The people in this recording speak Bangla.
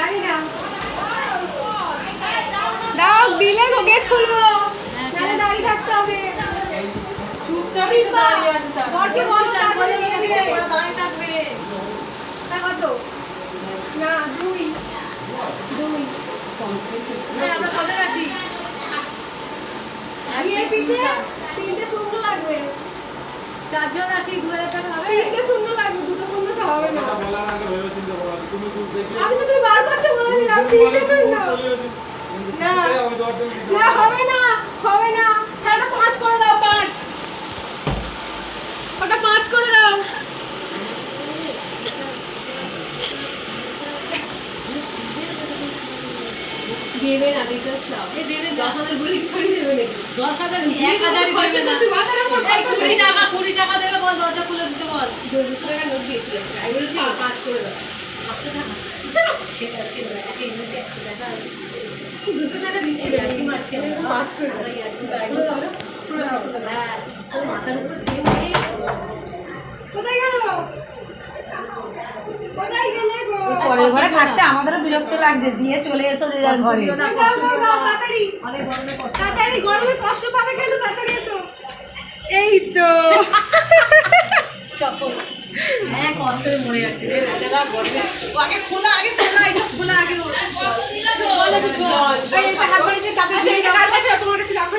জানি না দাও দিলে গো গেট খুলবো নালে দাঁড়িয়ে থাকতে হবে চুপচাপই দাঁড়িয়ে আছে তা বরকে বলো তাহলে নিয়ে দিলে ওরা দাঁড়িয়ে থাকবে তা কত না দুই হ্যাঁ আমরা কজন আছি বিয়ের পিঠে তিনটে শূন্য লাগবে চারজন আছি 2000 টাকা হবে তিনটে শূন্য লাগবে দুটো শূন্য তো হবে না আমি তো তুই বার করছো বলে দিলাম তিনটে শূন্য না না হবে না হ্যাঁ ওটা 5 করে দাও 5 ওটা 5 করে দাও দেবে না দিতে চাও এ দেবে 10,000 বলি করে দেবে নাকি 10,000 1000 খরচা করছি মাথার উপর 20 টাকা দেবে বল দরজা খুলে দিতে বল 200 টাকা নোট দিয়েছিলাম আমি বলছি 5 করে দাও 500 টাকা সেটা ছিল একটা ইউনিটে 1 টাকা 200 টাকা দিচ্ছিল কি মারছে 5 করে দাও হ্যাঁ মাথার উপর দিয়ে কোথায় গেল কোথায় গেলে গো পরের ঘরে থাকতে আমাদেরও বিরক্ত লাগছে দিয়ে চলে এসো যে যার ঘরে দাও তাড়াতাড়ি তাড়াতাড়ি গরমে কষ্ট পাবে কেন তাড়াতাড়ি এসো এই তো চকর হ্যাঁ কষ্টে মরে যাচ্ছে রে বেচারা গরমে আগে খোলা এইসব খোলা আগে চল এই হাত বাড়িয়েছে তাতে সেই কাটলে তোমার কাছে রাখো